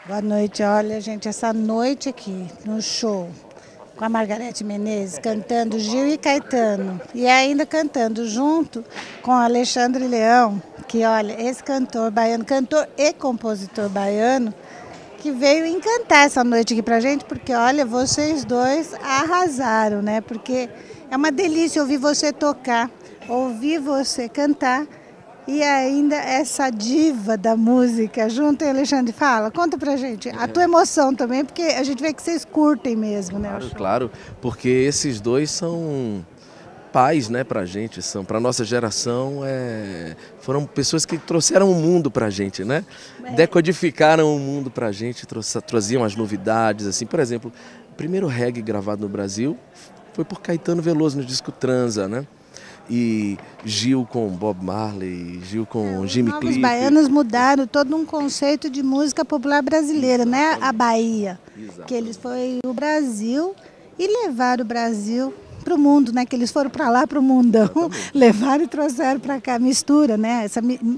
Boa noite. Olha, gente, essa noite aqui no show com a Margareth Menezes cantando Gil e Caetano e ainda cantando junto com o Alexandre Leão, que olha, esse cantor baiano, cantor e compositor baiano, que veio encantar essa noite aqui pra gente, porque olha, vocês dois arrasaram, né? Porque é uma delícia ouvir você tocar, ouvir você cantar. E ainda essa diva da música, junto em Alexandre, fala, conta pra gente a tua emoção também, porque a gente vê que vocês curtem mesmo, né, o Claro, show. claro, porque esses dois são pais, né, pra gente, são para nossa geração, foram pessoas que trouxeram o mundo pra gente, né? Decodificaram o mundo pra gente, traziam as novidades, assim, por exemplo, o primeiro reggae gravado no Brasil foi por Caetano Veloso no disco Transa, né? E Gil com Bob Marley, Gil com Os Jimmy novos Cliff. baianos mudaram todo um conceito de música popular brasileira, né? A Bahia, que eles Exatamente. foram o Brasil e levaram o Brasil para o mundo, né? Que eles foram para lá, para o mundão, Exatamente. levaram e trouxeram para cá, mistura, né?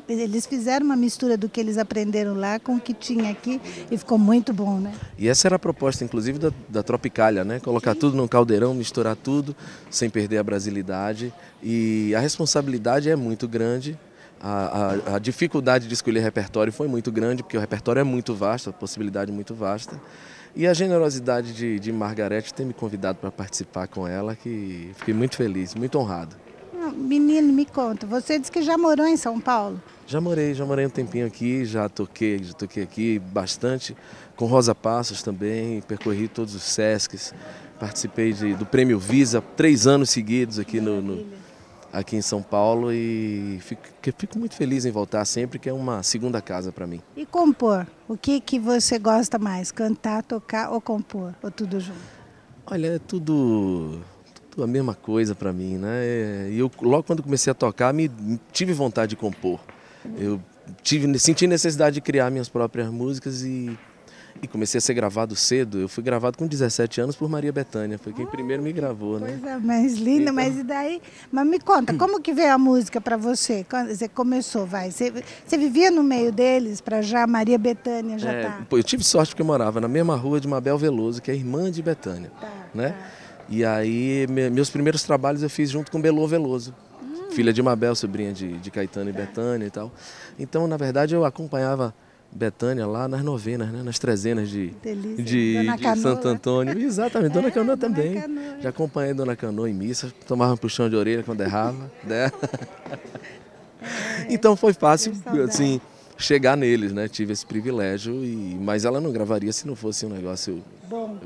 Eles fizeram uma mistura do que eles aprenderam lá com o que tinha aqui e ficou muito bom, né? E essa era a proposta, inclusive, da Tropicália, né? Colocar tudo num caldeirão, misturar tudo, sem perder a brasilidade. E a responsabilidade é muito grande. A dificuldade de escolher repertório foi muito grande, porque o repertório é muito vasto, a possibilidade é muito vasta. E a generosidade de Margareth ter me convidado para participar com ela, que fiquei muito feliz, muito honrado. Menino, me conta, você disse que já morou em São Paulo? Já morei um tempinho aqui, já toquei aqui bastante, com Rosa Passos também, percorri todos os Sescs, participei do Prêmio Visa 3 anos seguidos aqui, aqui em São Paulo e fico muito feliz em voltar sempre, que é uma segunda casa para mim. E compor? O que que você gosta mais? Cantar, tocar ou compor? Ou tudo junto? Olha, é tudo a mesma coisa para mim, né? E eu logo quando comecei a tocar, tive vontade de compor. Eu senti necessidade de criar minhas próprias músicas e comecei a ser gravado cedo. Eu fui gravado com 17 anos por Maria Bethânia, foi quem primeiro me gravou, né? Coisa mais linda, Então, mas e daí? Mas me conta, como que veio a música para você? Quando você começou, vai? Você vivia no meio deles para já Maria Bethânia já tá? pô, eu tive sorte porque eu morava na mesma rua de Mabel Veloso, que é irmã de Bethânia, Tá, né? tá. E aí meus primeiros trabalhos eu fiz junto com Belô Veloso, filha de Mabel, sobrinha de Caetano e Bethânia e tal. Então, na verdade, eu acompanhava Bethânia lá nas novenas, né? Nas trezenas Delícia. Dona de Santo Canoa. Antônio. Exatamente, Dona Canoa Dona também. Canoa. Já acompanhei Dona Canoa em missa, tomava um puxão de orelha quando errava, né? Então foi fácil, Que saudade. assim, chegar neles, né? Tive esse privilégio, mas ela não gravaria se não fosse um negócio. Bom.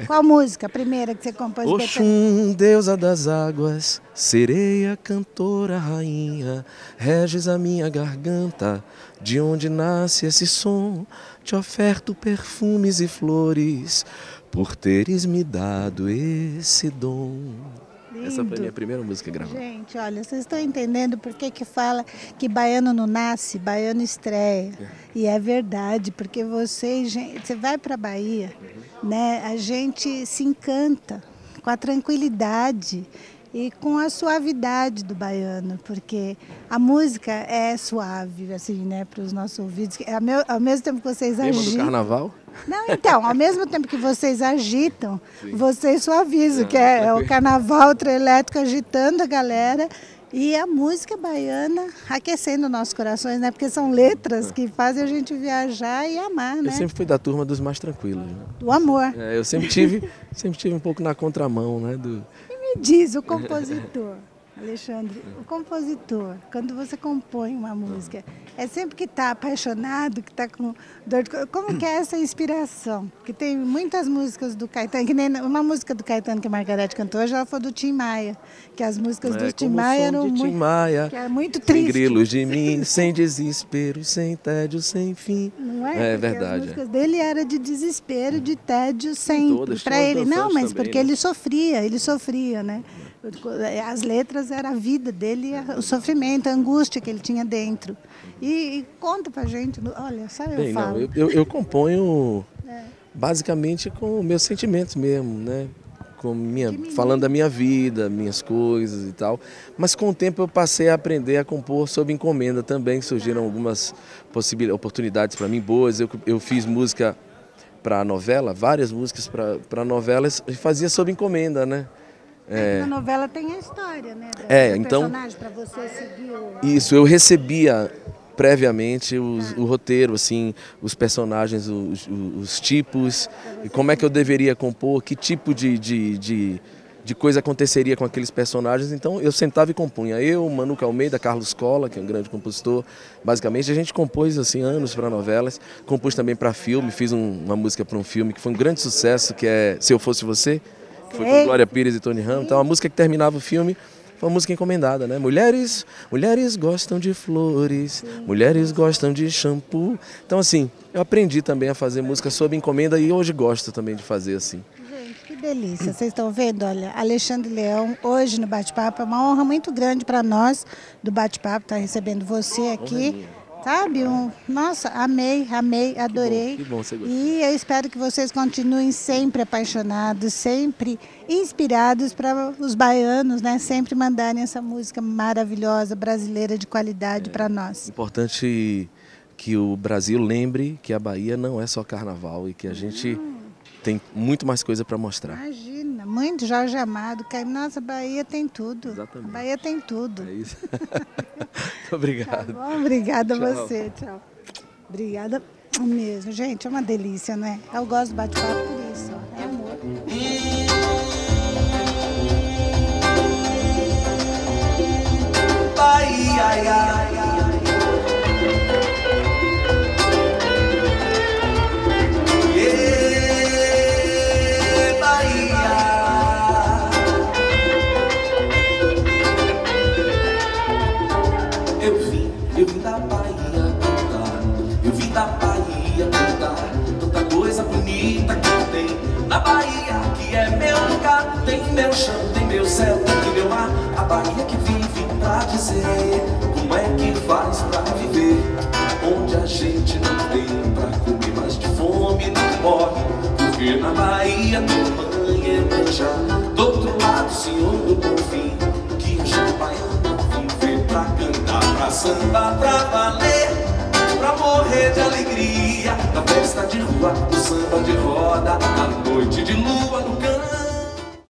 Qual música? A primeira que você compôs, Bethânia? Oxum, deusa das águas, sereia, cantora, rainha, reges a minha garganta, de onde nasce esse som, te oferto perfumes e flores, por teres me dado esse dom. Essa foi a minha Lindo. primeira música gravada. Gente, olha, vocês estão entendendo por que que fala que baiano não nasce, baiano estreia. E é verdade, porque vocês, gente, você vai para a Bahia, né? A gente se encanta com a tranquilidade e com a suavidade do baiano, porque a música é suave, assim, né, para os nossos ouvidos. Ao mesmo tempo que vocês Tema do agitam. carnaval? Não, então, ao mesmo tempo que vocês agitam, vocês suavizam, que é o Tranquilo. carnaval, o trio elétrico agitando a galera e a música baiana aquecendo nossos corações, né? Porque são letras que fazem a gente viajar e amar, Eu né? sempre fui da turma dos mais tranquilos, né? Do amor. Eu sempre tive um pouco na contramão, né? Me diz o compositor, Alexandre, o compositor, quando você compõe uma música, é sempre que está apaixonado, que está com dor de coração. Como que é essa inspiração? Porque tem muitas músicas do Caetano, que nem uma música do Caetano que a Margareth cantou, hoje ela foi do Tim Maia, que as músicas do Tim Como o Maia som eram de Tim muito, Maia, que era muito sem triste. grilos de mim, sem desespero, sem tédio, sem fim. Não é? É Porque as verdade. músicas dele eram de desespero, de tédio sempre. Todas, Para tinham as ele, não, dançantes mas também, porque né? ele sofria, né? As letras era a vida dele, o sofrimento, a angústia que ele tinha dentro. E conta pra gente, olha, só eu Bem, não, falo. eu componho basicamente com meus sentimentos mesmo, né? falando da minha vida, minhas coisas e tal. Mas com o tempo eu passei a aprender a compor sob encomenda também, surgiram algumas oportunidades para mim boas. Eu fiz música para novela, várias músicas para novelas, e fazia sob encomenda, né? Na novela tem a história, né? Então, personagem para você seguir Isso, eu recebia previamente o roteiro, assim, os personagens, os tipos, e como é que eu deveria compor, que tipo de coisa aconteceria com aqueles personagens. Então eu sentava e compunha. Eu, Manuca Almeida, Carlos Cola, que é um grande compositor, basicamente a gente compôs assim anos para novelas, compus também para filme, fiz uma música para um filme que foi um grande sucesso, que é Se Eu Fosse Você, que foi com Glória Pires e Tony Ramos. Então a música que terminava o filme foi uma música encomendada, né? Mulheres gostam de flores, mulheres gostam de shampoo. Então assim, eu aprendi também a fazer música sob encomenda e hoje gosto também de fazer assim. Que delícia, vocês estão vendo? Olha, Alexandre Leão, hoje no Bate-Papo, é uma honra muito grande para nós do Bate-Papo estar recebendo você aqui, sabe? Nossa, amei, adorei. Que bom você gostou. E eu espero que vocês continuem sempre apaixonados, sempre inspirados para os baianos, né? Sempre mandarem essa música maravilhosa, brasileira, de qualidade para nós. Importante que o Brasil lembre que a Bahia não é só carnaval e que a gente tem muito mais coisa para mostrar. Imagina, muito Jorge Amado, nossa, Bahia tem tudo. Exatamente. A Bahia tem tudo. É isso. Muito obrigado. Tá bom, obrigada a Tchau. você, tchau. Obrigada mesmo, gente, é uma delícia, né? Eu gosto do bate-papo por isso, ó. É amor. Bahia, ai, ai, ai. Eu vim da Bahia cantar, eu vim da Bahia cantar, tanta coisa bonita que tem na Bahia, que é meu lugar. Tem meu chão, tem meu céu, tem meu mar, a Bahia que vive pra dizer como é que faz pra viver, onde a gente não tem pra comer, mas de fome não morre, porque na Bahia tem mãe e mancha, do outro lado o Senhor do Bonfim, que a gente baiana vive pra cantar, pra samba, pra valer, pra morrer de alegria, na festa de rua, no samba de roda, na noite de lua no canto.